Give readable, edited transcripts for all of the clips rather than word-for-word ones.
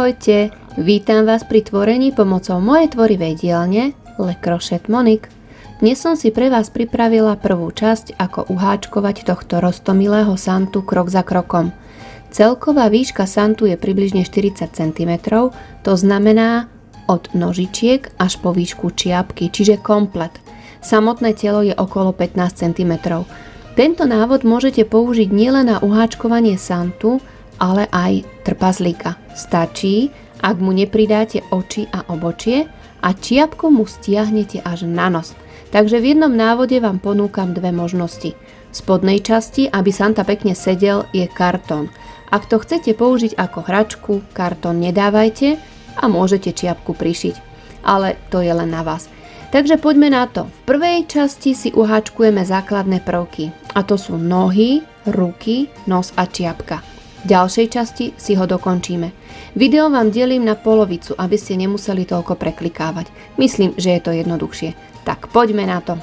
Ahojte, vítam vás pri tvorení pomocou mojej tvorivej dielne Le Crochet Monique. Dnes som si pre vás pripravila prvú časť, ako uháčkovať tohto roztomilého santu krok za krokom. Celková výška santu je približne 40 cm, to znamená od nožičiek až po výšku čiapky, čiže komplet. Samotné telo je okolo 15 cm. Tento návod môžete použiť nielen na uháčkovanie santu, ale aj trpazlíka. Stačí, ak mu nepridáte oči a obočie a čiapku mu stiahnete až na nos. Takže v jednom návode vám ponúkam dve možnosti. V spodnej časti, aby santa pekne sedel, je kartón. Ak to chcete použiť ako hračku, kartón nedávajte a môžete čiapku prišiť. Ale to je len na vás. Takže poďme na to. V prvej časti si uháčkujeme základné prvky. A to sú nohy, ruky, nos a čiapka. V ďalšej časti si ho dokončíme. Video vám delím na polovicu, aby ste nemuseli toľko preklikávať. Myslím, že je to jednoduchšie. Tak poďme na to.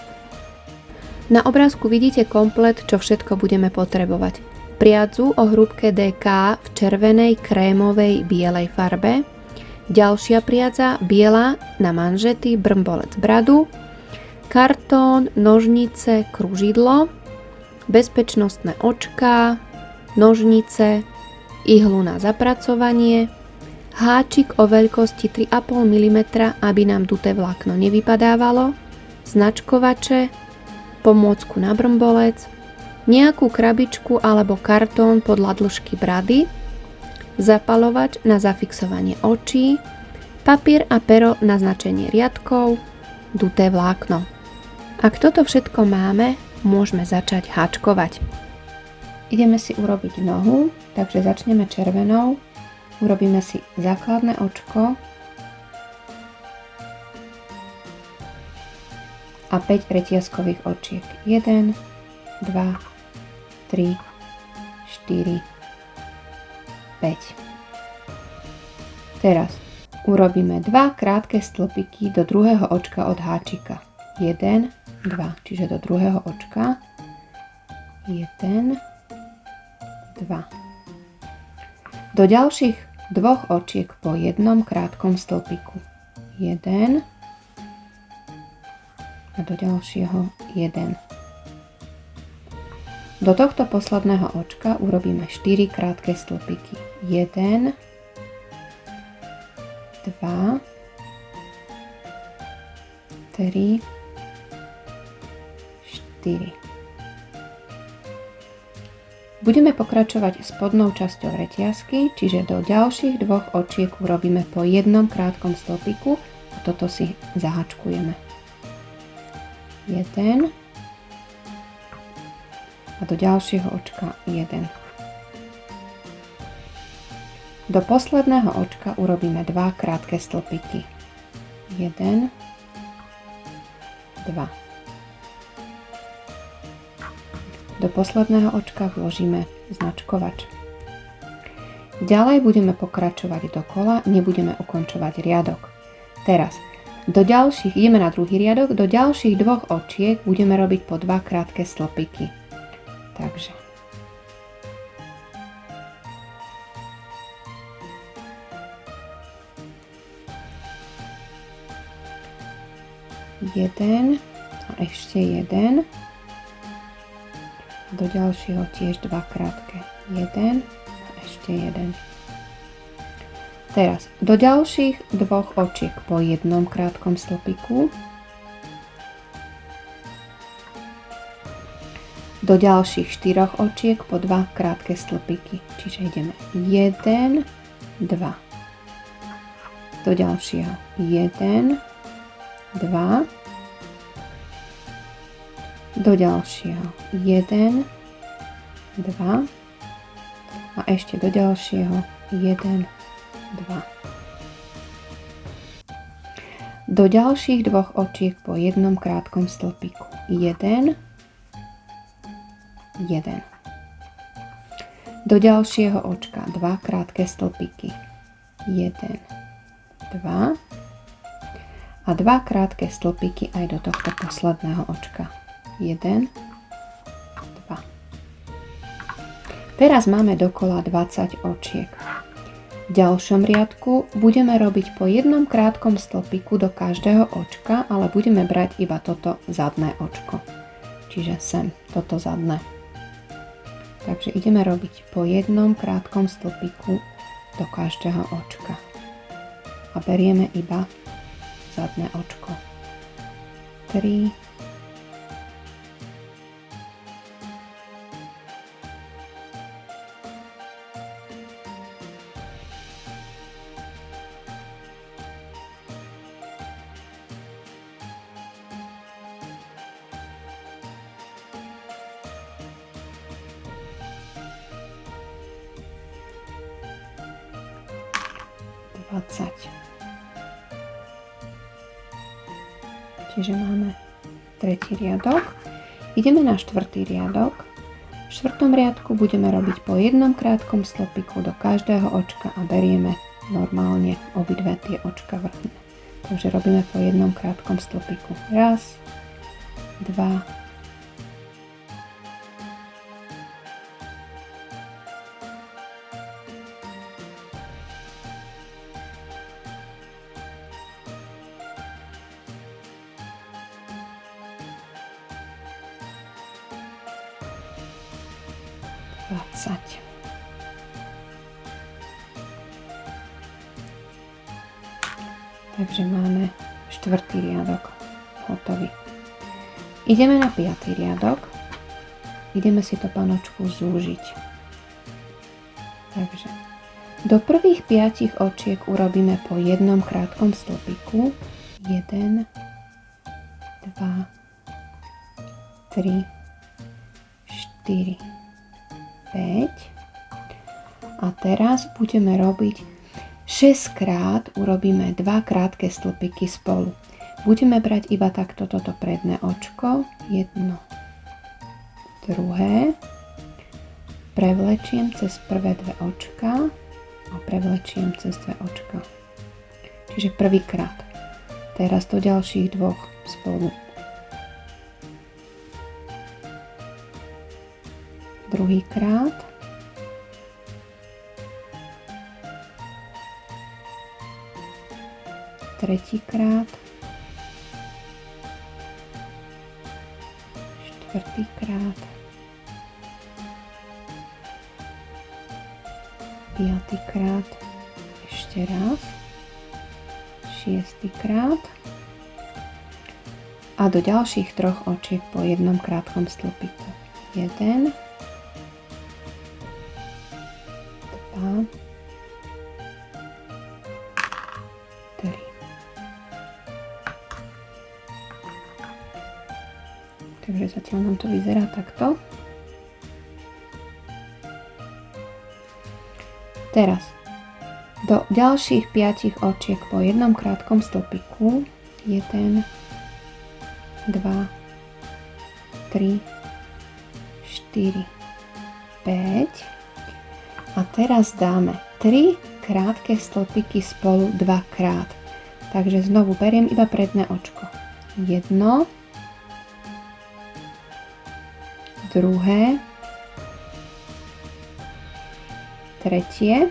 Na obrázku vidíte komplet, čo všetko budeme potrebovať. Priadzu o hrúbke DK v červenej, krémovej, bielej farbe. Ďalšia priadza biela na manžety, brmbolec, bradu. Kartón, nožnice, kružidlo. Bezpečnostné očká. Nožnice, ihlu na zapracovanie, háčik o veľkosti 3,5 mm, aby nám duté vlákno nevypadávalo, značkovače, pomôcku na brmbolec, nejakú krabičku alebo kartón podľa dĺžky brady, zapalovač na zafixovanie očí, papier a pero na značenie riadkov, duté vlákno. Ak toto všetko máme, môžeme začať háčkovať. Ideme si urobiť nohu, takže začneme červenou. Urobíme si základné očko a 5 retiazkových očiek. 1, 2, 3, 4, 5. Teraz urobíme 2 krátke stĺpiky do druhého očka od háčika. 1, 2, čiže do druhého očka. 1, 2. Do ďalších dvoch očiek po jednom krátkom stĺpiku. 1 a do ďalšieho 1. Do tohto posledného očka urobíme 4 krátke stĺpiky. 1, 2, 3, 4. Budeme pokračovať spodnou časťou reťazky, čiže do ďalších dvoch očiek urobíme po jednom krátkom stĺpiku a toto si zahačkujeme. 1 a do ďalšieho očka 1. Do posledného očka urobíme 2 krátke stĺpiky. 1, 2. Do posledného očka vložíme značkovač. Ďalej budeme pokračovať dokola, nebudeme ukončovať riadok. Teraz ideme na druhý riadok, do ďalších dvoch očiek budeme robiť po 2 krátke stĺpiky. Takže jeden a ešte jeden. Do ďalšieho tiež 2 krátke. 1 a ešte 1. Teraz do ďalších dvoch očiek po jednom krátkom stĺpiku. Do ďalších 4 očiek po 2 krátke stĺpiky. Čiže ideme 1, 2. Do ďalšieho 1, 2. Do ďalšieho 1, 2 a ešte do ďalšieho 1, 2. Do ďalších dvoch očiek po jednom krátkom stĺpiku. 1, 1. Do ďalšieho očka 2 krátke stĺpiky. 1, 2 a 2 krátke stĺpiky aj do tohto posledného očka. 1, 2. Teraz máme dokola 20 očiek. V ďalšom riadku budeme robiť po jednom krátkom stĺpiku do každého očka, ale budeme brať iba toto zadné očko. Čiže sem, toto zadné. Takže ideme robiť po jednom krátkom stĺpiku do každého očka. A berieme iba zadné očko. 3, 20. Čiže máme tretí riadok. Ideme na štvrtý riadok. V štvrtom riadku budeme robiť po jednom krátkom stĺpiku do každého očka a berieme normálne obidve tie očka vrchné. Takže robíme po jednom krátkom stĺpiku. Raz, 2, 20. Takže máme štvrtý riadok hotový. Ideme na 5. riadok. Ideme si to panočku zúžiť. Takže do prvých 5 očiek urobíme po jednom krátkom stĺpiku. 1, 2, 3, 4, 5. A teraz budeme robiť 6 krát, urobíme 2 krátke stĺpiky spolu. Budeme brať iba takto toto predné očko, jedno, druhé, prevlečiem cez prvé 2 očka a prevlečiem cez 2 očka. Čiže prvýkrát. Teraz do ďalších 2 spolu. Druhýkrát. Tretíkrát. Štvrtýkrát. Piatýkrát. Ešte raz. Šiestýkrát. A do ďalších 3 očiek po jednom krátkom stĺpiku. 1, 2, 3. Takže zatiaľ nám to vyzerá takto. Teraz do ďalších 5 očiek po jednom krátkom stĺpiku. 1, 2, 3, 4, 5. A teraz dáme 3 krátke stĺpiky spolu 2 krát. Takže znovu beriem iba predné očko. Jedno, druhé, tretie.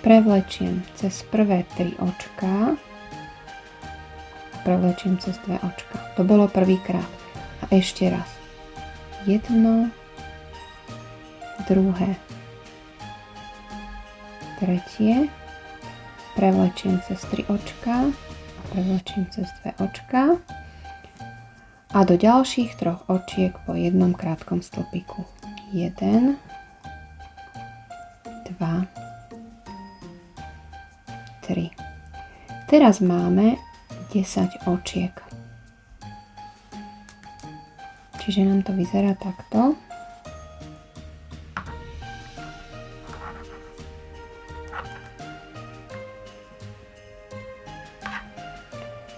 Prevlečiem cez prvé 3 očká a prevlečiem cez 2 očká. To bolo prvýkrát. A ešte raz. Jedno, druhé, tretie, prevlečiem cez 3 očká a prevlečiem cez 2 očká a do ďalších 3 očiek po jednom krátkom stĺpiku. 1, 2, 3. Teraz máme 10 očiek. Čiže nám to vyzerá takto.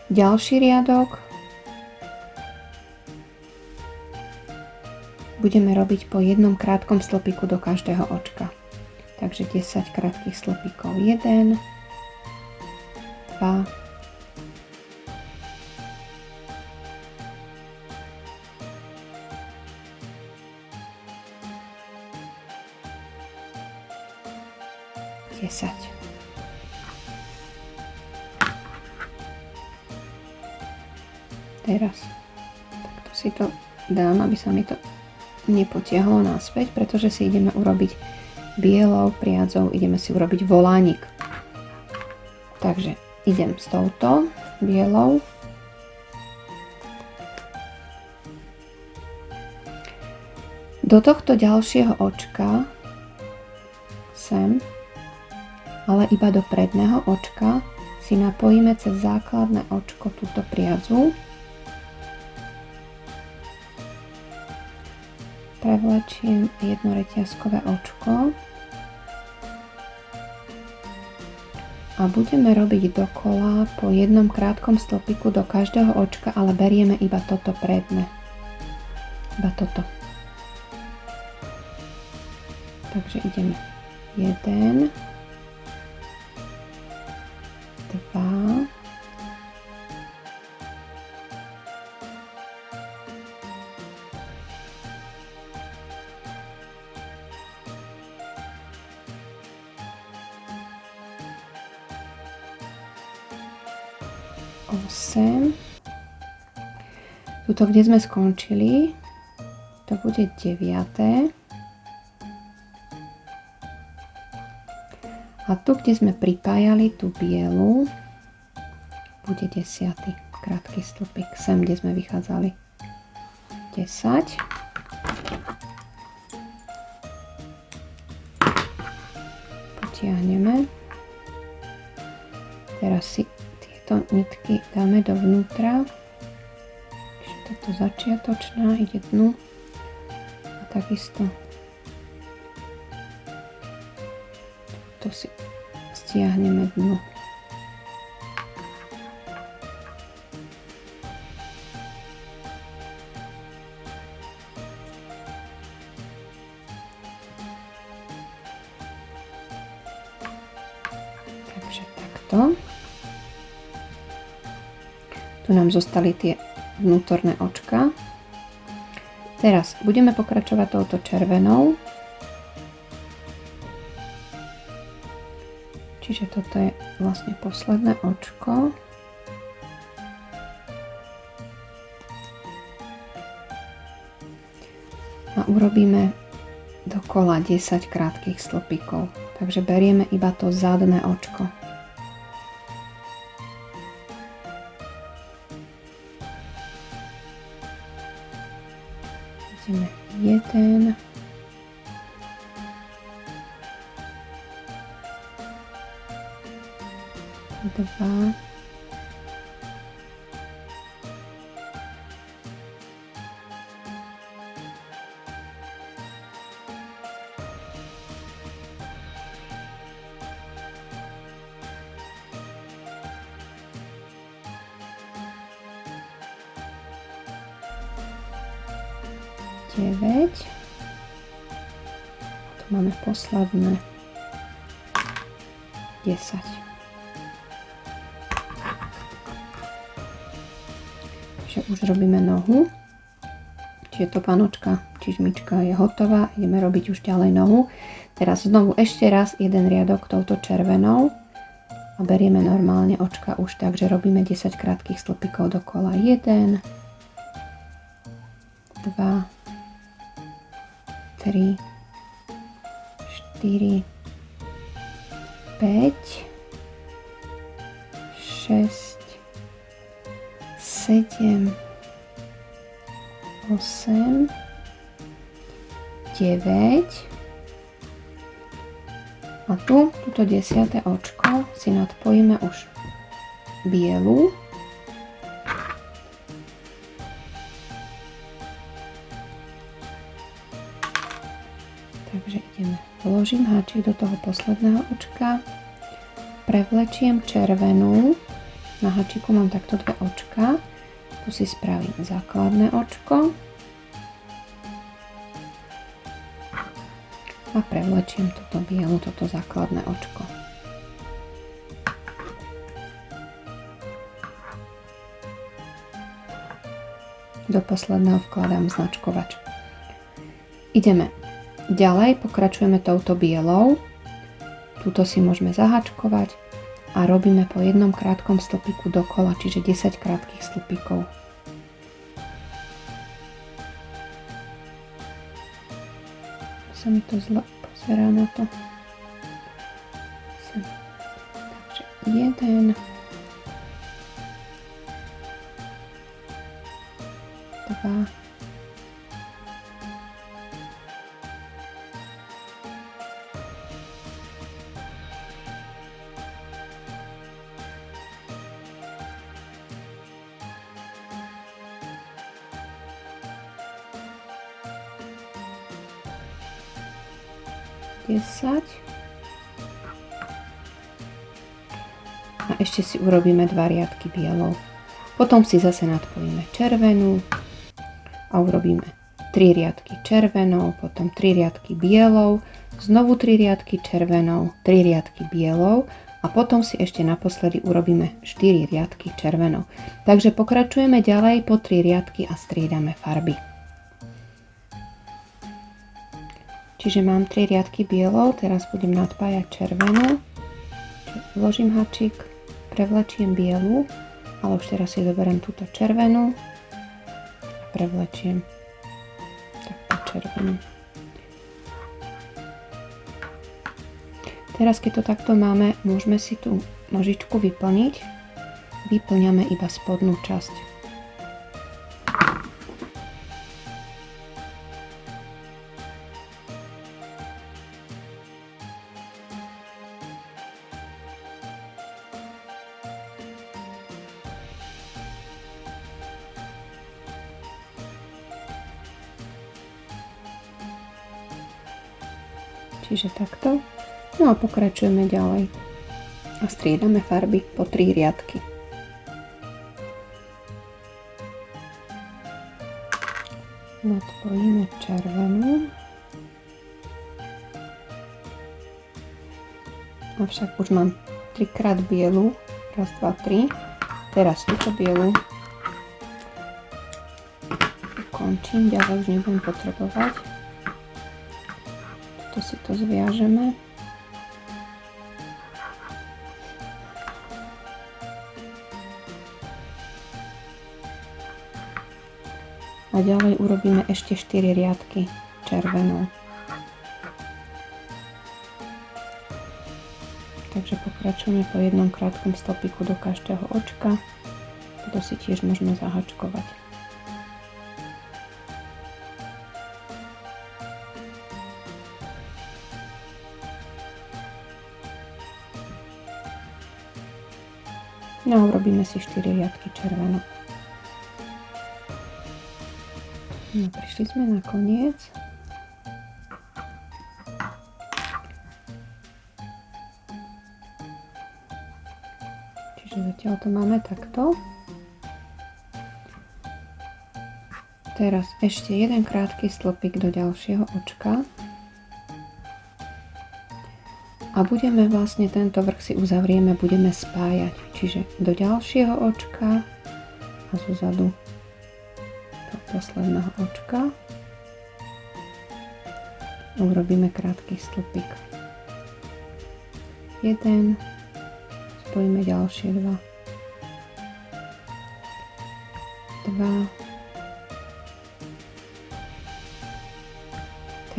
Ďalší riadok budeme robiť po jednom krátkom stĺpiku do každého očka. Takže 10 krátkych stĺpikov. 1, 2, 3, 10. Teraz takto si to dám, aby sa mi to nepotiahlo naspäť, pretože si ideme urobiť bielou priadzou, ideme si urobiť volánik. Takže idem s touto bielou. Do tohto ďalšieho očka sem, ale iba do predného očka si napojíme cez základné očko túto priadzu. Prevlečiem jedno reťazkové očko a budeme robiť dokola po jednom krátkom stĺpiku do každého očka, ale berieme iba toto predné. Iba toto. Takže ideme 1, 2, 8. Tuto, kde sme skončili, to bude 9. A tu, kde sme pripájali tú bielu, bude 10. krátky stĺpik. Sem, kde sme vychádzali. 10. Potiahneme. Teraz si tieto nitky dáme dovnútra. Toto začiatočná ide dnu. A takisto to si stiahneme dnu. Takže takto. Tu nám zostali tie vnútorné očka. Teraz budeme pokračovať touto červenou. Čiže toto je vlastne posledné očko. A urobíme dokola 10 krátkych stĺpikov. Takže berieme iba to zadné očko. Ideme 1, 2, 9. Tu máme posledné 10. Čiže už robíme nohu. Čiže topánočka, čižmička je hotová. Ideme robiť už ďalej nohu. Teraz znovu ešte raz jeden riadok touto červenou a berieme normálne očka už, takže robíme 10 krátkych stĺpikov dokola. 1, 2, 3, 4, 5, 6, 7, 8, 9 a tu, toto 10. očko si nadpojíme už bielu. Takže ideme, vložím háčik do toho posledného očka, prevlečiem červenú, na háčiku mám takto dve očka, tu si spravím základné očko a prevlečiem toto bielu, toto základné očko. Do posledného vkladám značkovač. Ideme ďalej, pokračujeme touto bielou. Tuto si môžeme zahačkovať a robíme po jednom krátkom stĺpiku dokola, čiže 10 krátkych stĺpikov. Sa mi to zle pozerá na to. Takže 1, 2, 10 a ešte si urobíme 2 riadky bielou. Potom si zase nadpojíme červenú a urobíme 3 riadky červenou, potom 3 riadky bielou, znovu 3 riadky červenou, 3 riadky bielou a potom si ešte naposledy urobíme 4 riadky červenou. Takže pokračujeme ďalej po 3 riadky a striedame farby. Čiže mám 3 riadky bielou, teraz budem nadpájať červenú. Vložím háčik, prevlečiem bielu, ale už teraz si zoberiem túto červenú a prevlečiem takto červenú. Teraz keď to takto máme, môžeme si tú nožičku vyplniť. Vyplňame iba spodnú časť. Čiže takto. No a pokračujeme ďalej. A striedame farby po 3 riadky. Nadpojíme červenú. Avšak už mám 3 krát bielu. Raz, 2, 3. Teraz túto bielu ukončím. Ďalej už nebudem potrebovať. To si to zviažeme. A ďalej urobíme ešte 4 riadky červenou. Takže pokračujeme po jednom krátkom stĺpiku do každého očka. To si tiež môžeme zahačkovať. No a urobíme si 4 riadky červeno. No prišli sme na koniec. Čiže zatiaľ to máme takto. Teraz ešte jeden krátky stĺpik do ďalšieho očka. A budeme vlastne tento vrch si uzavrieme, budeme spájať. Čiže do ďalšieho očka a zozadu do posledného očka. A urobíme krátky stĺpik. 1, spojíme ďalšie 2, 2,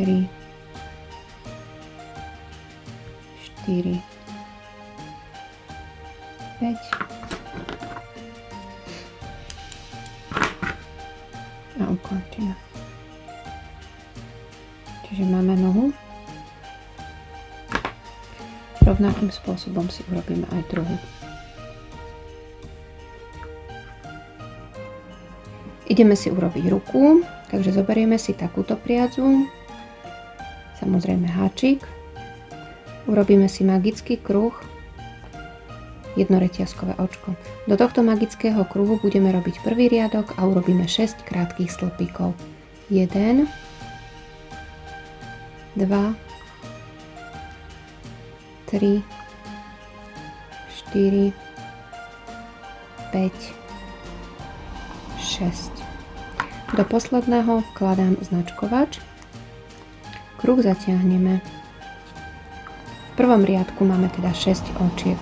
3, 4, 5 a ukončíme. Čiže máme nohu. Rovnakým spôsobom si urobíme aj druhú. Ideme si urobiť ruku, takže zoberieme si takúto priadzu, samozrejme háčik. Urobíme si magický kruh, jednoreťazkové očko. Do tohto magického kruhu budeme robiť prvý riadok a urobíme 6 krátkych stĺpikov. 1, 2, 3, 4, 5, 6. Do posledného vkladám značkovač. Kruh zatiahneme. V prvom riadku máme teda 6 očiek.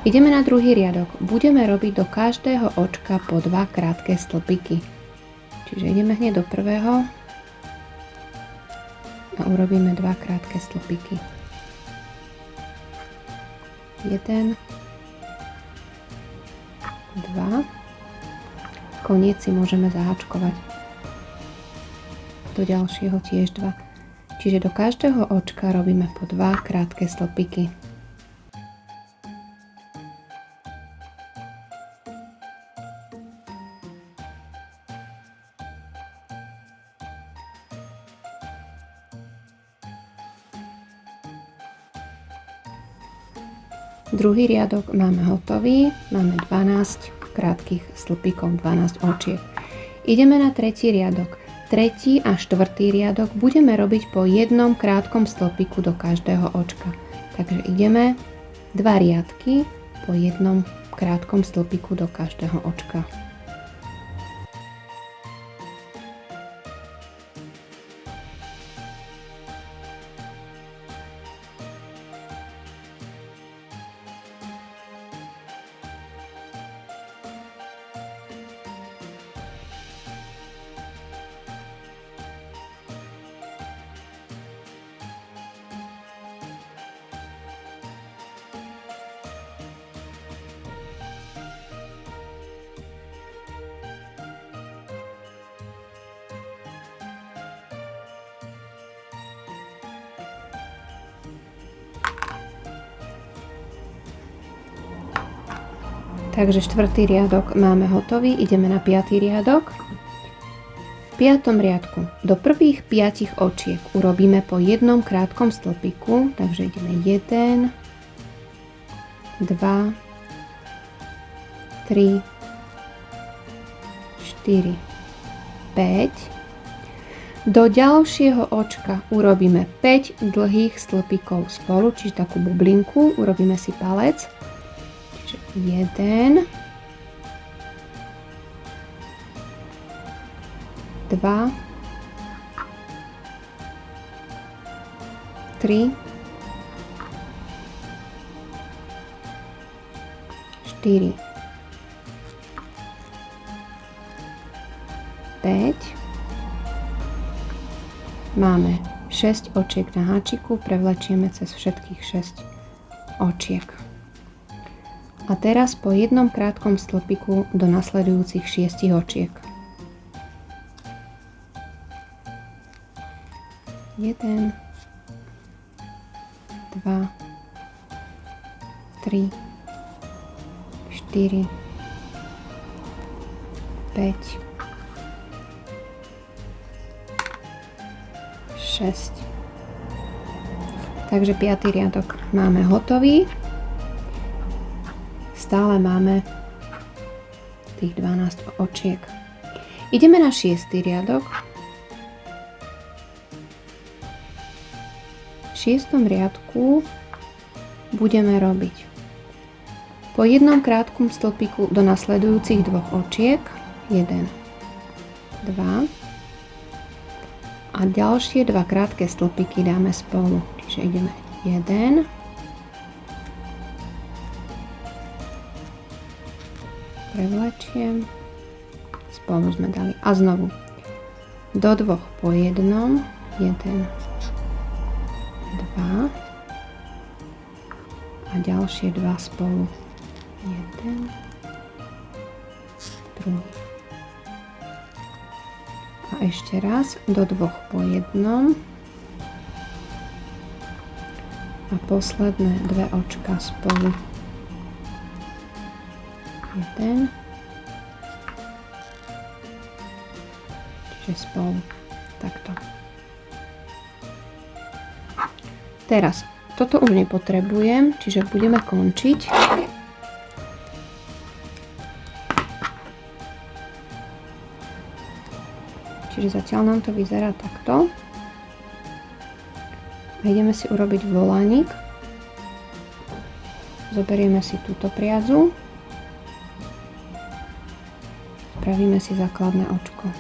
Ideme na druhý riadok. Budeme robiť do každého očka po 2 krátke stĺpiky. Čiže ideme hneď do prvého a urobíme 2 krátke stĺpiky. 1, 2, koniec si môžeme zaháčkovať. Do ďalšieho tiež 2. Čiže do každého očka robíme po 2 krátke stĺpiky. Druhý riadok máme hotový, máme 12 krátkych stĺpikov, 12 očiek. Ideme na tretí riadok. Tretí a štvrtý riadok budeme robiť po jednom krátkom stĺpiku do každého očka. Takže ideme 2 riadky po jednom krátkom stĺpiku do každého očka. Takže štvrtý riadok máme hotový, ideme na 5. riadok. V 5. riadku do prvých 5 očiek urobíme po jednom krátkom stĺpiku, takže ideme 1, 2, 3, 4, 5. Do ďalšieho očka urobíme 5 dlhých stĺpikov spolu, čiže takú bublinku, urobíme si palec. 1, 2, 3, 4, 5. Máme 6 očiek na háčiku, prevlečieme cez všetkých 6 očiek. A teraz po jednom krátkom stĺpiku do nasledujúcich 6 očiek. 1, 2, 3, 4, 5, 6. Takže 5. riadok máme hotový. Stále máme tých 12 očiek. Ideme na 6. riadok. V 6. riadku budeme robiť po jednom krátkom stĺpiku do nasledujúcich 2 očiek. 1, 2 a ďalšie 2 krátke stĺpiky dáme spolu. Čiže ideme 1, prevlečiem, spolu sme dali a znovu do 2 po jednom, 1, 2 a ďalšie 2 spolu, 1, 2 a ešte raz do 2 po jednom a posledné 2 očka spolu. 1, čiže spolu, takto. Teraz, toto už nepotrebujem, čiže budeme končiť. Čiže zatiaľ nám to vyzerá takto. A ideme si urobiť volánik. Zoberieme si túto priadzu. Spravíme si základné očko.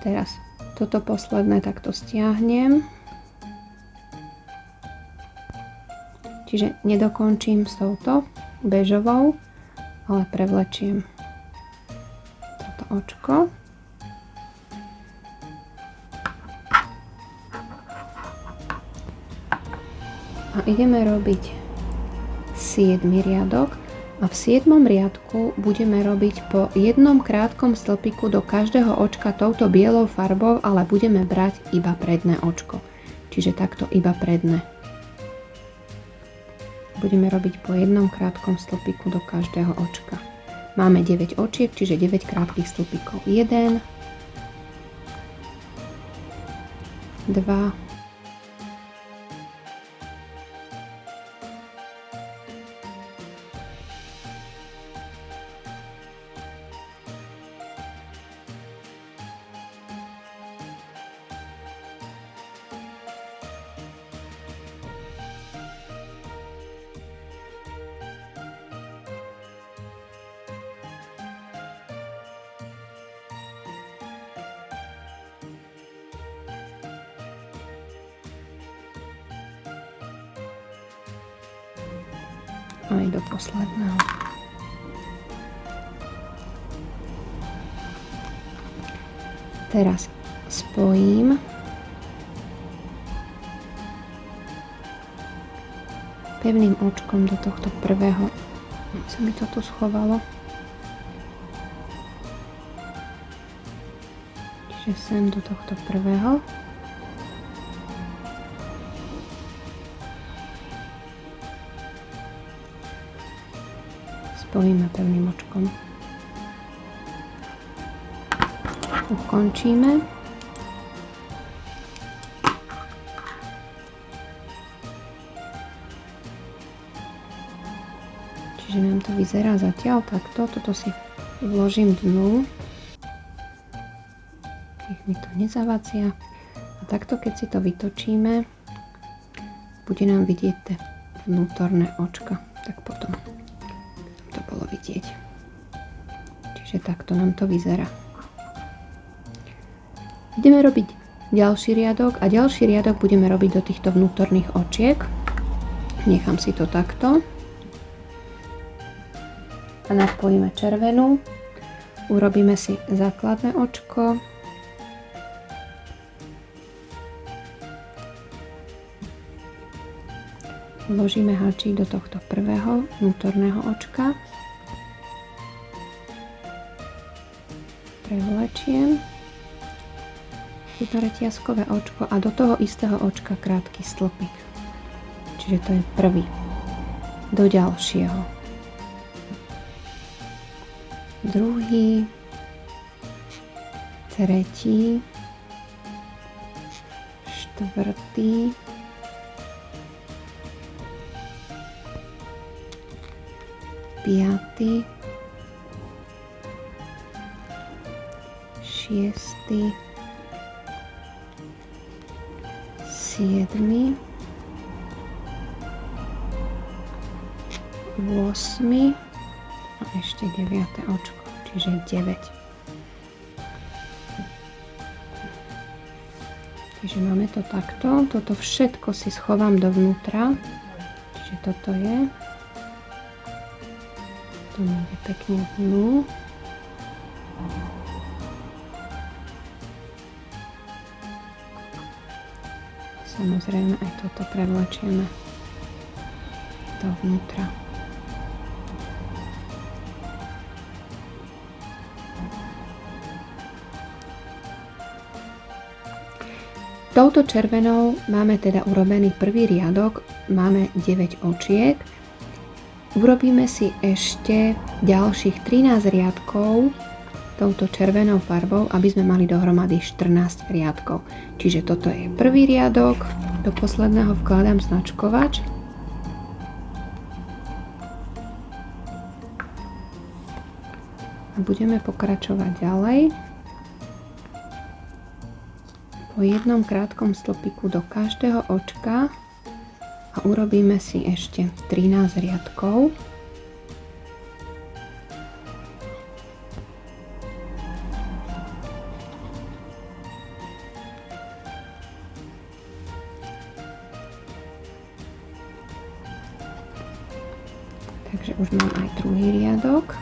Teraz toto posledné takto stiahnem. Čiže nedokončím s touto bežovou, ale prevlečiem toto očko. A ideme robiť 7. riadok a v 7. riadku budeme robiť po jednom krátkom stĺpiku do každého očka touto bielou farbou, ale budeme brať iba predné očko. Čiže takto iba predné. Budeme robiť po jednom krátkom stĺpiku do každého očka. Máme 9 očiek, čiže 9 krátkych stĺpikov. 1, 2, aj do posledného. Teraz spojím pevným očkom do tohto prvého. Sa mi to tu schovalo. Čiže sem do tohto prvého. Spojíme pevným očkom. Ukončíme. Čiže nám to vyzerá zatiaľ takto. Toto si vložím dnu. Nech mi to nezavacia. A takto, keď si to vytočíme, bude nám vidieť tie vnútorné očka. Tak potom to bolo vidieť. Čiže takto nám to vyzerá. Ideme robiť ďalší riadok a ďalší riadok budeme robiť do týchto vnútorných očiek. Nechám si to takto. A napojíme červenú. Urobíme si základné očko. Vložíme háčik do tohto prvého vnútorného očka. Prevlečiem jednoreťazkové očko a do toho istého očka krátky stĺpik. Čiže to je prvý. Do ďalšieho. Druhý. Tretí. Štvrtý. 5., 6., 7., 8. a ešte 9. očko, čiže 9. Čiže máme to takto. Toto všetko si schovám dovnútra. Čiže toto je. To ide pekne dnu. Samozrejme aj toto prevlečieme dovnútra. Touto červenou máme teda urobený prvý riadok, máme 9 očiek. Urobíme si ešte ďalších 13 riadkov touto červenou farbou, aby sme mali dohromady 14 riadkov. Čiže toto je prvý riadok, do posledného vkladám značkovač. A budeme pokračovať ďalej. Po jednom krátkom stĺpiku do každého očka a urobíme si ešte 13 riadkov. Takže už mám aj druhý riadok.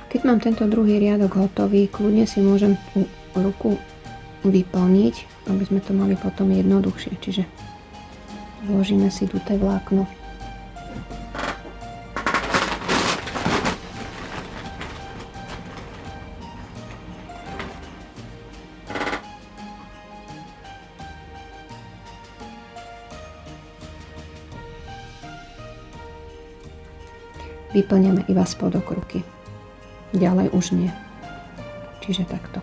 Keď mám tento druhý riadok hotový, kľudne si môžem tú ruku vyplniť, aby sme to mali potom jednoduchšie. Čiže vložíme si tuté vlákno. Vyplňame iba spodok ruky. Ďalej už nie. Čiže takto.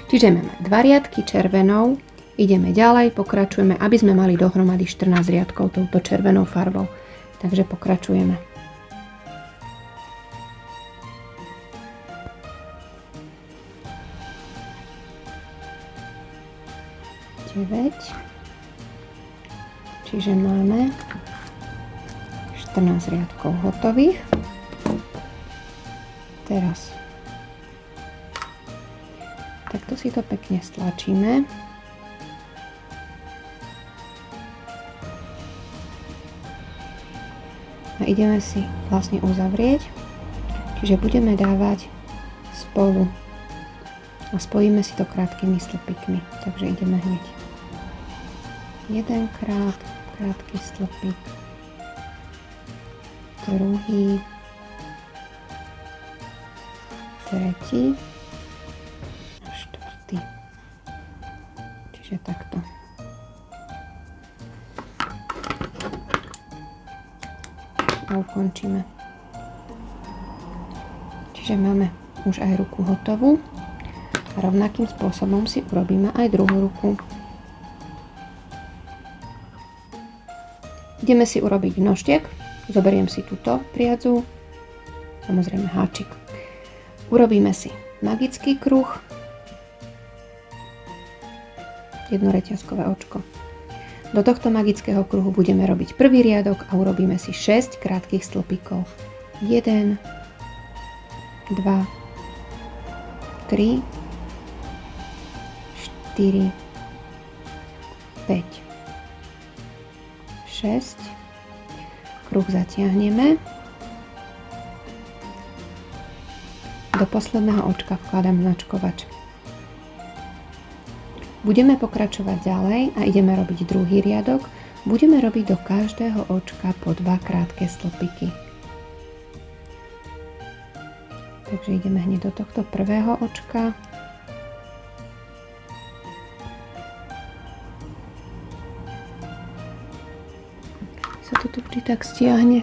Čiže máme 2 riadky červenou, ideme ďalej, pokračujeme, aby sme mali dohromady 14 riadkov touto červenou farbou. Takže pokračujeme. Čiže máme 14 riadkov hotových. Teraz takto si to pekne stlačíme. A ideme si vlastne uzavrieť. Čiže budeme dávať spolu a spojíme si to krátkými stĺpikmi. Takže ideme hneď. Jedenkrát krátky stĺpik, druhý, tretí a štvrtý. Čiže takto. A ukončíme. Čiže máme už aj ruku hotovú. A rovnakým spôsobom si urobíme aj druhú ruku. Ideme si urobiť nožtek. Zoberiem si túto priadzu, samozrejme háčik. Urobíme si magický kruh, jedno reťazkové očko. Do tohto magického kruhu budeme robiť prvý riadok a urobíme si 6 krátkych stĺpikov. 1, 2, 3, 4, 5, 6. Kruh zatiahneme. Do posledného očka vkladám značkovač. Budeme pokračovať ďalej a ideme robiť druhý riadok. Budeme robiť do každého očka po 2 krátke stĺpiky. Takže ideme hneď do tohto prvého očka. Sa to tu vždy tak stiahne.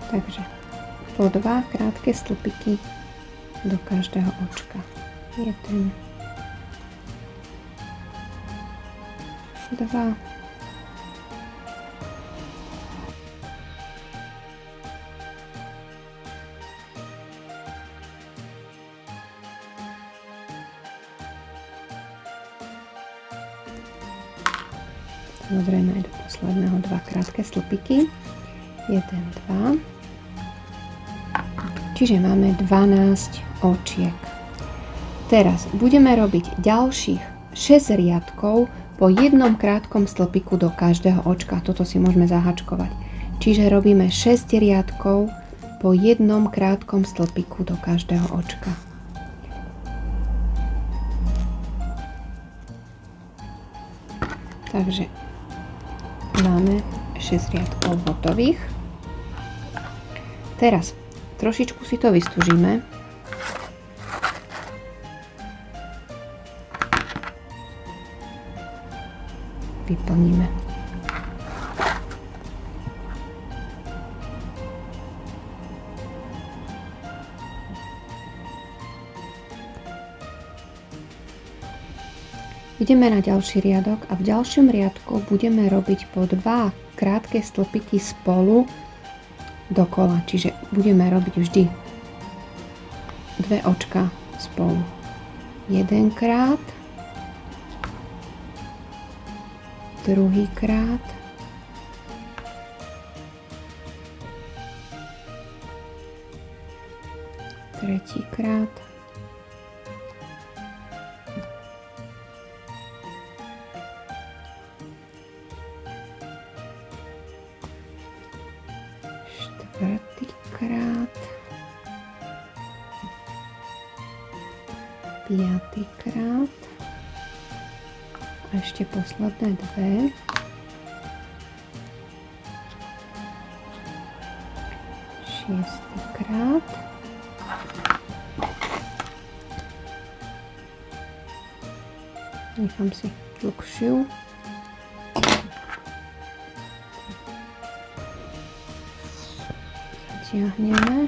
Takže po 2 krátke stĺpiky do každého očka. 1, 2, samozrejme aj do posledného 2 krátke stĺpiky. 1, 2. Čiže máme 12 očiek. Teraz budeme robiť ďalších 6 riadkov po jednom krátkom stĺpiku do každého očka. Toto si môžeme zahačkovať. Čiže robíme 6 riadkov po jednom krátkom stĺpiku do každého očka. Takže máme 6 riadkov hotových. Teraz trošičku si to vystúžime. Vyplníme. Ideme na ďalší riadok a v ďalšom riadku budeme robiť po 2 krátke stĺpiky spolu dokola. Čiže budeme robiť vždy 2 očka spolu. Jedenkrát, druhýkrát tretíkrát. Štvrtýkrát. Piatýkrát. A ešte posledné dve. Šiestýkrát. Nechám si dlhšiu. Zatiahneme.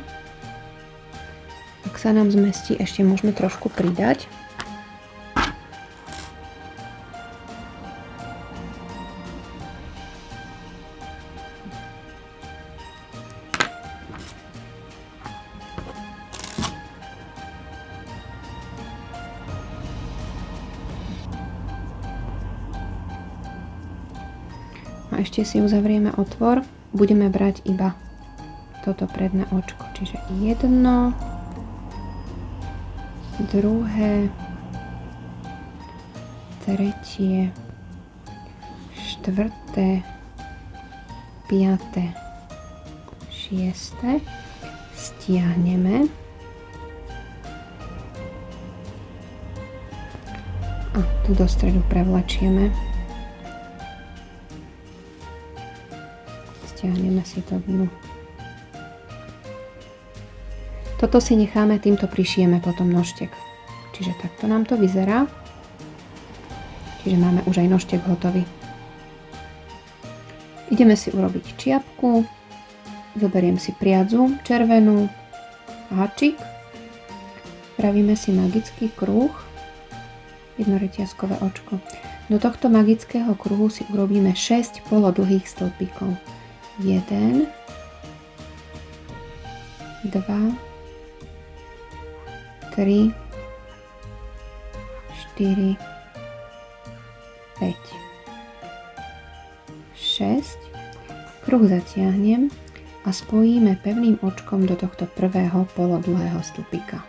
Ak sa nám zmestí, ešte môžeme trošku pridať. A ešte si uzavrieme otvor. Budeme brať iba toto predné očko. Čiže jedno, druhé, tretie, štvrté, piaté, šieste. Stiahneme. A tu do stredu prevlačieme. Stiahneme si to dnu. Toto si necháme, týmto prišijeme potom nožtek. Čiže takto nám to vyzerá. Čiže máme už aj nožtek hotový. Ideme si urobiť čiapku. Zoberiem si priadzu červenú, háčik. Spravíme si magický kruh. Jednoreťazkové očko. Do tohto magického kruhu si urobíme 6 polodlhých stĺpikov. 1, 2, 3, 4, 5, 6. Kruh zatiahnem a spojíme pevným očkom do tohto prvého polodlhého stĺpika.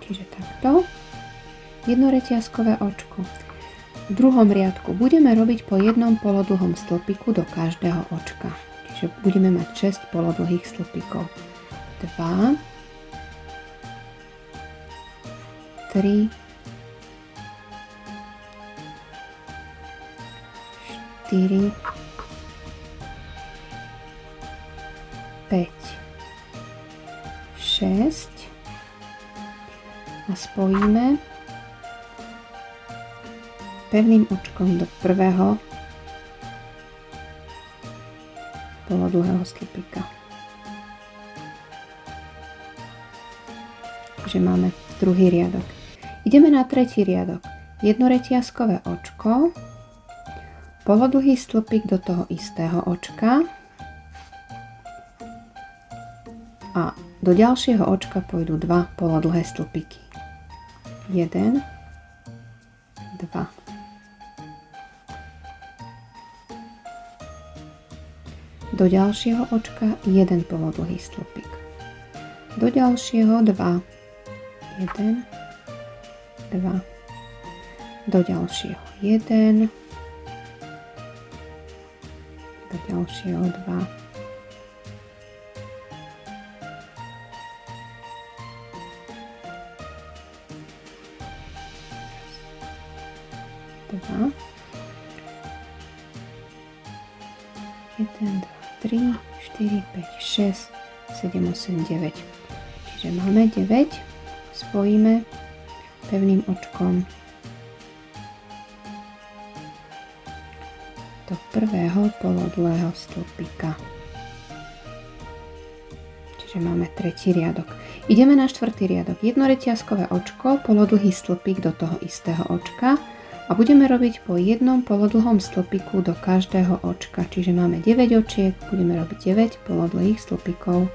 Čiže takto. Jednoreťazkové očko. V druhom riadku budeme robiť po jednom polodlhom stĺpiku do každého očka. Čiže budeme mať 6 polodlhých stĺpikov. 2, 3, 4, 5, 6 a spojíme pevným očkom do prvého polodlhého stĺpika. Takže máme druhý riadok. Ideme na tretí riadok. Jednoreťazkové očko, polodlhý stĺpik do toho istého očka a do ďalšieho očka pôjdu 2 polodlhé stĺpiky. 1, 2. Do ďalšieho očka 1 polodlhý stĺpik. Do ďalšieho 2. 1, 2. Do ďalšieho 1. Do ďalšieho 2. Dva. 1, 2, 3, 4, 5, 6, 7, 8, 9. Čiže máme 9. Spojíme pevným očkom do prvého polodlhého stĺpika. Čiže máme tretí riadok. Ideme na štvrtý riadok. Jednoreťazkové očko, polodlhý stĺpik do toho istého očka. A budeme robiť po jednom polodlhom stĺpiku do každého očka. Čiže máme 9 očiek, budeme robiť 9 polodlhých stĺpikov.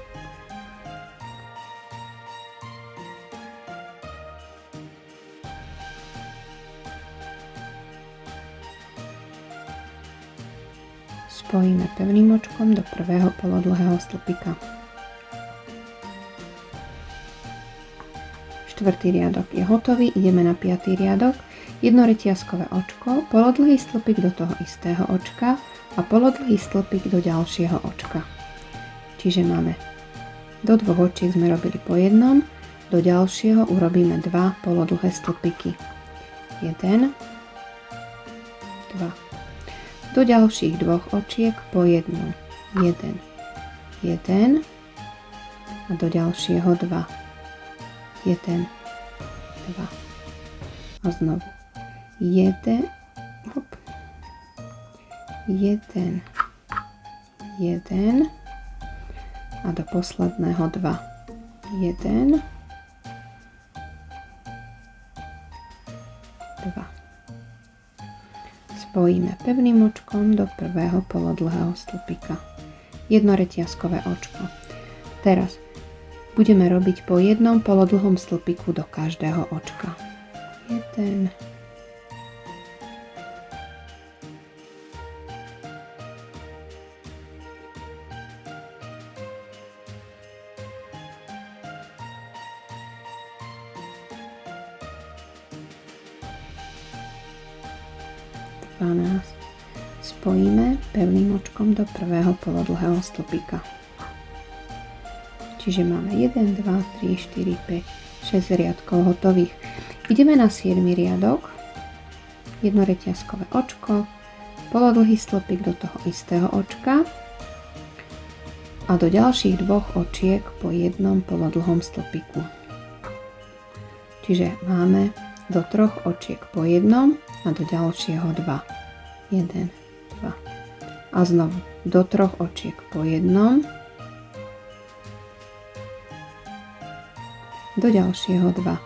Spojíme pevným očkom do prvého polodlhého stĺpika. Štvrtý riadok je hotový, ideme na 5. riadok. Jednoreťazkové očko, polodlhý stĺpik do toho istého očka a polodlhý stĺpik do ďalšieho očka. Čiže máme do dvoch očiek sme robili po jednom, do ďalšieho urobíme 2 polodlhé stĺpiky. 1, 2. Do ďalších dvoch očiek po jednom. 1, 1 a do ďalšieho 2. 1, 2 a znovu 1, hop, 1, 1 a do posledného 2, 1, 2. Spojíme pevným očkom do prvého polodlhého stĺpika. Jednoreťazkové očko. Teraz budeme robiť po jednom polodlhom stĺpiku do každého očka. 1, 12. Spojíme pevným očkom do prvého polodlhého stĺpika. Čiže máme 1, 2, 3, 4, 5, 6 riadkov hotových. Ideme na 7. riadok. Jednoreťazkové očko, polodlhý stĺpik do toho istého očka a do ďalších dvoch očiek po jednom polodlhom stĺpiku. Čiže máme do troch očiek po jednom a do ďalšieho 2. 1, 2. A znovu do troch očiek po jednom, do ďalšieho 2.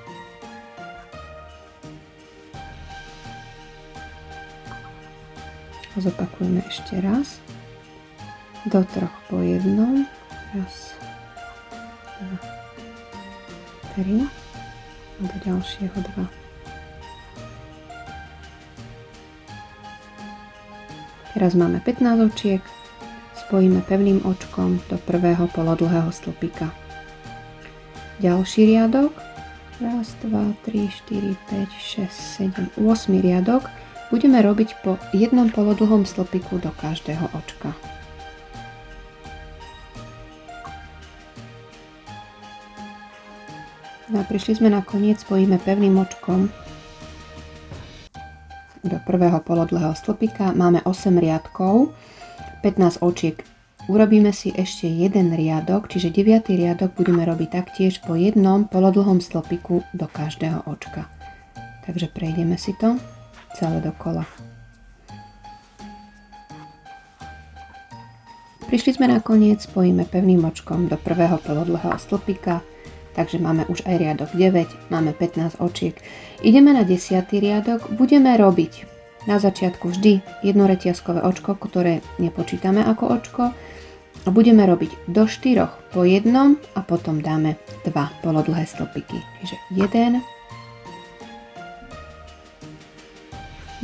Zopakujeme ešte raz. Do troch po jednom. Raz, 2, 3. A do ďalšieho 2. Teraz máme 15 očiek. Spojíme pevným očkom do prvého polodlhého stĺpika. Ďalší riadok. Raz, 2, 3, 4, 5, 6, 7, 8 riadok. Budeme robiť po jednom polodlhom stĺpiku do každého očka. No a prišli sme na koniec, spojíme pevným očkom do prvého polodlhého stĺpika. Máme 8 riadkov, 15 očiek. Urobíme si ešte jeden riadok, čiže 9. riadok budeme robiť taktiež po jednom polodlhom stĺpiku do každého očka. Takže prejdeme si to celé dokola. Prišli sme na koniec, spojíme pevným očkom do prvého polodlhého stĺpika. Takže máme už aj riadok 9, máme 15 očiek. Ideme na 10. riadok, budeme robiť na začiatku vždy jednoreťazkové očko, ktoré nepočítame ako očko. Budeme robiť do 4 po jednom a potom dáme 2 polodlhé stĺpiky. Čiže 1,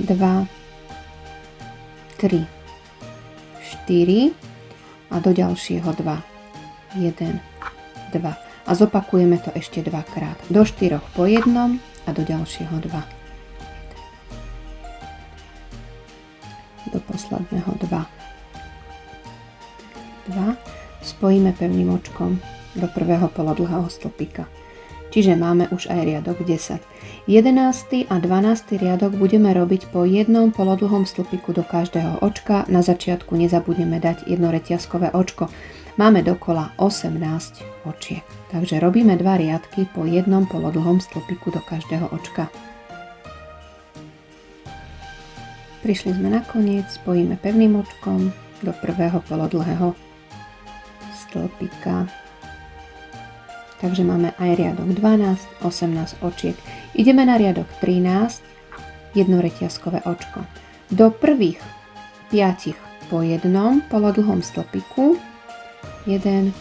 2, 3, 4 a do ďalšieho 2. 1, 2. A zopakujeme to ešte dvakrát. Do 4 po jednom a do ďalšieho 2. Do posledného 2. 2. Spojíme pevným očkom do prvého polodlhého stĺpika. Čiže máme už aj riadok 10. 11. a 12. riadok budeme robiť po jednom polodlhom stĺpiku do každého očka. Na začiatku nezabudneme dať jednoreťazkové očko. Máme dokola 18 očiek. Takže robíme 2 riadky po jednom polodlhom stĺpiku do každého očka. Prišli sme na koniec, spojíme pevným očkom do prvého polodlhého stĺpika. Takže máme aj riadok 12, 18 očiek. Ideme na riadok 13, jednoreťazkové očko. Do prvých 5 po jednom polodlhom stĺpiku. 1,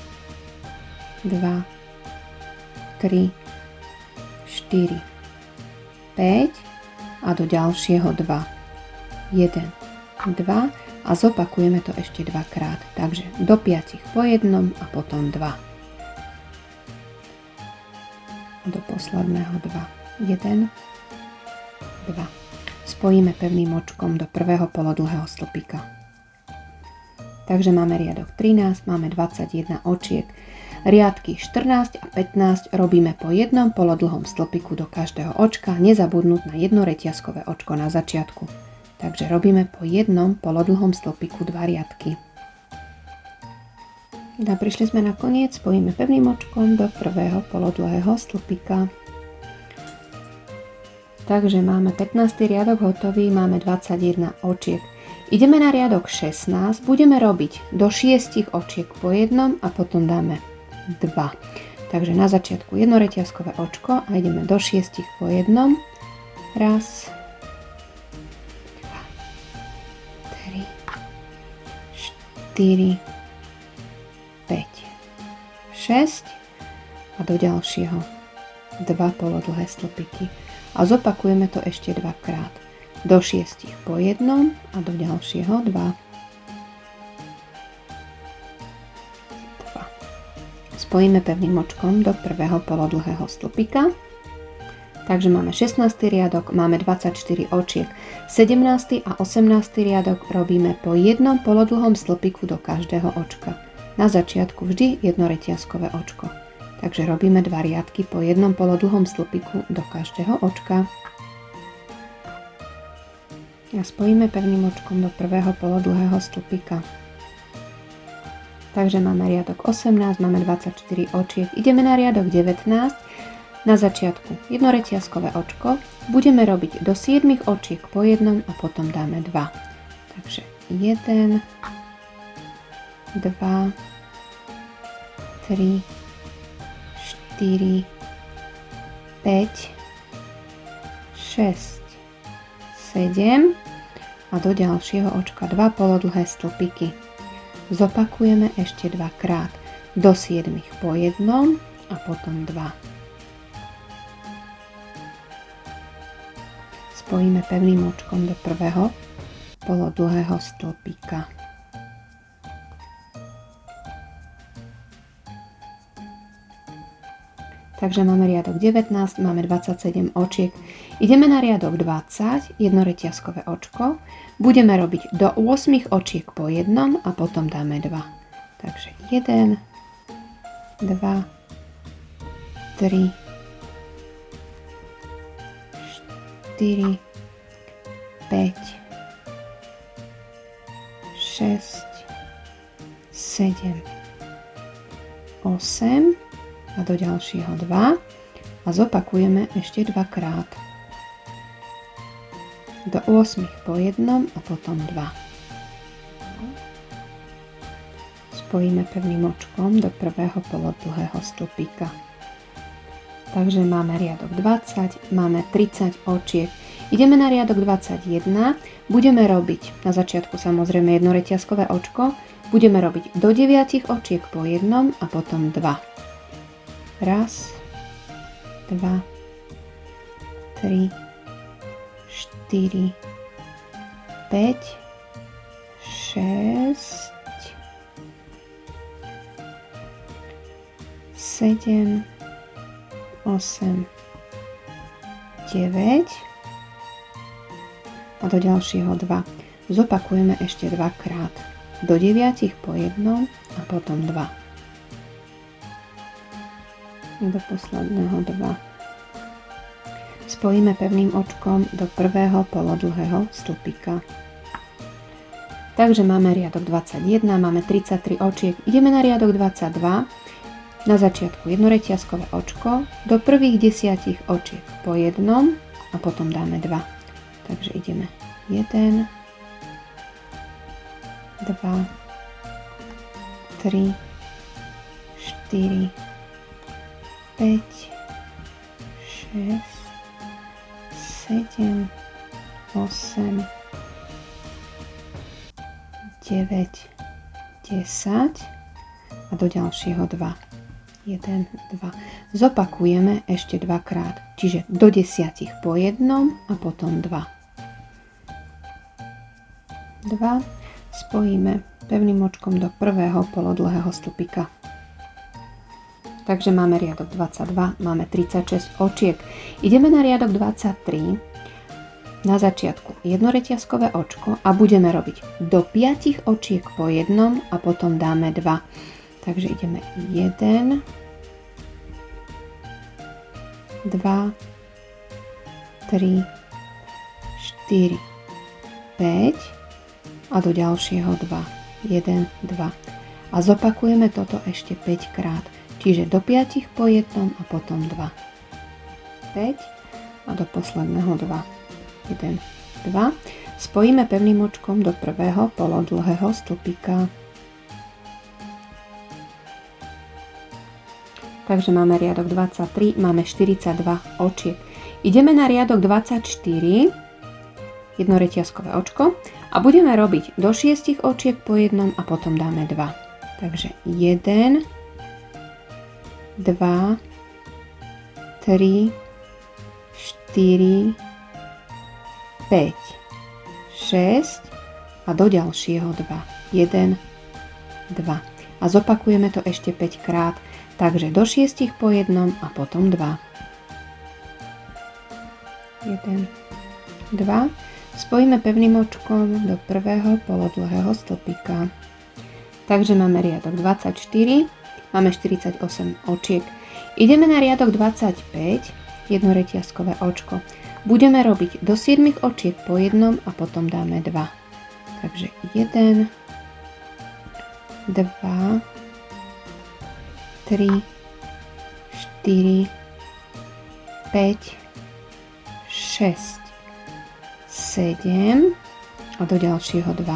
2, 3, 4, 5 a do ďalšieho 2. 1, 2 a a zopakujeme to ešte dvakrát. Takže do 5 po jednom a potom 2. A do posledného 2. 1, 2. Spojíme pevným očkom do prvého polodlhého stĺpika. Takže máme riadok 13, máme 21 očiek. Riadky 14 a 15 robíme po jednom polodlhom stĺpiku do každého očka, nezabudnúť na jedno reťazkové očko na začiatku. Takže robíme po jednom polodlhom stĺpiku 2 riadky. A prišli sme na koniec, spojíme pevným očkom do prvého polodlhého stĺpika. Takže máme 15. riadok hotový, máme 21 očiek. Ideme na riadok 16, budeme robiť do 6 očiek po jednom a potom dáme 2. Takže na začiatku jedno reťazkové očko a ideme do 6 po jednom. Raz, 2, 3, 4, 5, 6 a do ďalšieho 2 polodlhé stĺpiky. A zopakujeme to ešte dvakrát. Do 6 po jednom a do ďalšieho 2. Spojíme pevným očkom do prvého polodlhého stĺpika. Takže máme 16. riadok, máme 24 očiek. 17. a 18. riadok robíme po jednom polodlhom stĺpiku do každého očka. Na začiatku vždy jedno reťazkové očko. Takže robíme 2 riadky po jednom polodlhom stĺpiku do každého očka. A spojíme pevným očkom do prvého polodlhého stĺpika. Takže máme riadok 18, máme 24 očiek. Ideme na riadok 19. Na začiatku jedno reťazkové očko. Budeme robiť do 7 očiek po jednom a potom dáme 2. Takže 1, 2, 3, 4, 5, 6, 7 a do ďalšieho očka 2 polodlhé stĺpiky. Zopakujeme ešte dvakrát do 7 po jednom a potom 2. Spojíme pevným očkom do prvého polodlhého stĺpika. Takže máme riadok 19, máme 27 očiek. Ideme na riadok 20, jedno reťazkové očko. Budeme robiť do 8 očiek po jednom a potom dáme 2. Takže 1, 2, 3, 4, 5, 6, 7, 8 a do ďalšieho 2 a zopakujeme ešte dvakrát. Do 8 po jednom a potom 2. Spojíme pevným očkom do prvého polodlhého stĺpika. Takže máme riadok 20, máme 30 očiek. Ideme na riadok 21, budeme robiť na začiatku samozrejme jedno reťazkové očko, budeme robiť do 9 očiek po jednom a potom 2. Raz, 2, 3, 4, 5, 6, 7, 8, 9 a do ďalšieho 2. Zopakujeme ešte dvakrát. Do 9 po jednom a potom 2. Do posledného 2. Spojíme pevným očkom do prvého polodlhého stĺpika. Takže máme riadok 21, máme 33 očiek. Ideme na riadok 22. Na začiatku jedno reťazkové očko, do prvých 10 očiek po jednom a potom dáme 2. Takže ideme 1, 2, 3, 4, 5, 6, 7, 8, 9, 10 a do ďalšieho 2. 1, 2. Zopakujeme ešte dvakrát, čiže do 10 po jednom a potom 2. 2. spojíme pevným očkom do prvého polodlhého stĺpika. Takže máme riadok 22, máme 36 očiek. Ideme na riadok 23. Na začiatku jednoreťazkové očko a budeme robiť do 5 očiek po jednom a potom dáme 2. Takže ideme 1, 2, 3, 4, 5 a do ďalšieho 2. 1, 2. A zopakujeme toto ešte 5 krát. Čiže do 5 po jednom a potom 2. 5 a do posledného 2. 1, 2. Spojíme pevným očkom do prvého polodlhého stĺpika. Takže máme riadok 23, máme 42 očiek. Ideme na riadok 24, jednoreťazkové očko a budeme robiť do 6 očiek po jednom a potom dáme 2. Takže 1, 2, 3, 4, 5, 6 a do ďalšieho 2. 1, 2. A zopakujeme to ešte 5 krát. Takže do 6 po jednom a potom 2. 1, 2. Spojíme pevným očkom do prvého polodlhého stĺpika. Takže máme riadok 24. Máme 48 očiek. Ideme na riadok 25, jednoreťazkové očko. Budeme robiť do 7 očiek po jednom a potom dáme 2. Takže 1, 2, 3, 4, 5, 6, 7 a do ďalšieho 2.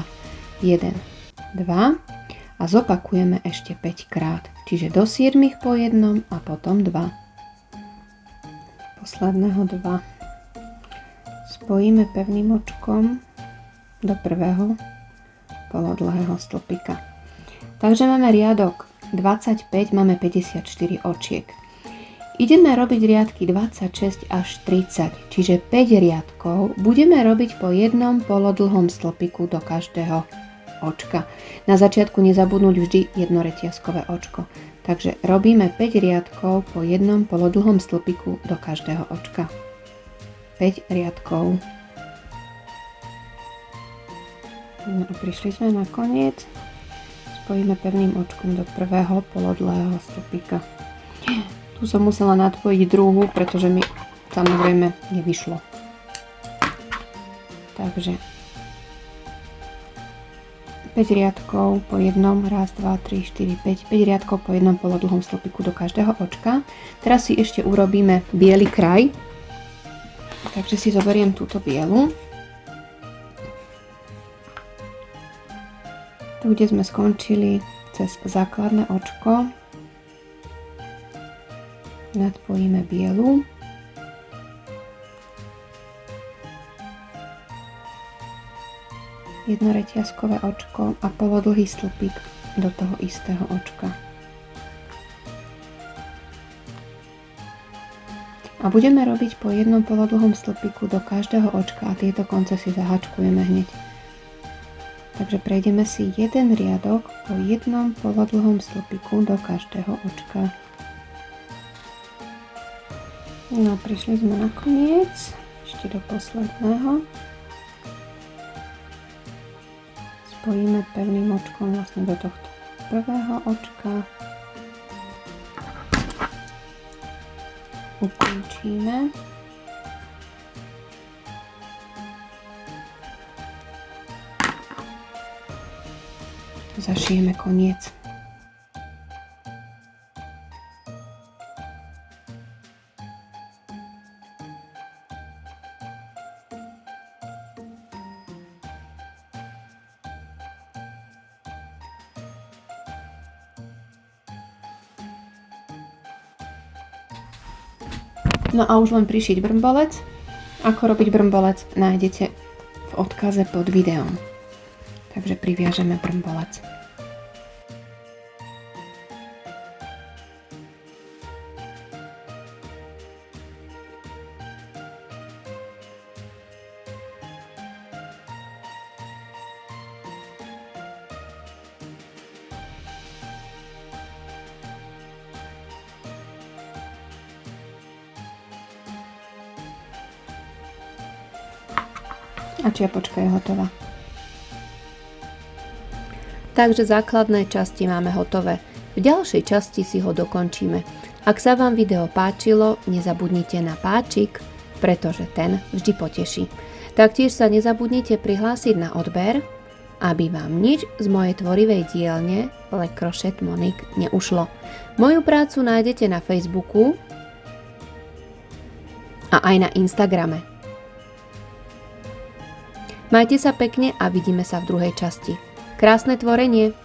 1, 2 a zopakujeme ešte 5 krát. Čiže do 7 po jednom a potom 2. Posledného 2. Spojíme pevným očkom do prvého polodlhého stĺpika. Takže máme riadok 25, máme 54 očiek. Ideme robiť riadky 26 až 30, čiže 5 riadkov budeme robiť po jednom polodlhom stĺpiku do každého očka. Na začiatku nezabudnúť vždy jednoreťazkové očko. Takže robíme 5 riadkov po jednom polodlhom stĺpiku do každého očka. 5 riadkov. No a prišli sme na koniec. Spojíme pevným očkom do prvého polodlhého stĺpika. Tu som musela nadpojiť druhú, pretože mi samozrejme nevyšlo. Takže 5 riadkov po jednom, raz, 2, 3, 4, 5 riadkov po jednom polodlhom stĺpiku do každého očka. Teraz si ešte urobíme biely kraj. Takže si zoberiem túto bielu. Tu, kde sme skončili cez základné očko, nadpojíme bielu. Jednoreťazkové očko a polodlhý stĺpik do toho istého očka. A budeme robiť po jednom polodlhom stĺpiku do každého očka a tieto konce si zahačkujeme hneď. Takže prejdeme si jeden riadok po jednom polodlhom stĺpiku do každého očka. No, prišli sme na koniec, ešte do posledného. Spojíme pevným očkom vlastne do tohto prvého očka. Ukončíme. Zašijeme koniec. No a už len prišiť brmbolec. Ako robiť brmbolec nájdete v odkaze pod videom. Takže priviažeme brmbolec. A čiapočka je hotová. Takže základné časti máme hotové. V ďalšej časti si ho dokončíme. Ak sa vám video páčilo, nezabudnite na páčik, pretože ten vždy poteší. Taktiež sa nezabudnite prihlásiť na odber, aby vám nič z mojej tvorivej dielne Le Crochet Monique neušlo. Moju prácu nájdete na Facebooku a aj na Instagrame. Majte sa pekne a vidíme sa v druhej časti. Krásne tvorenie!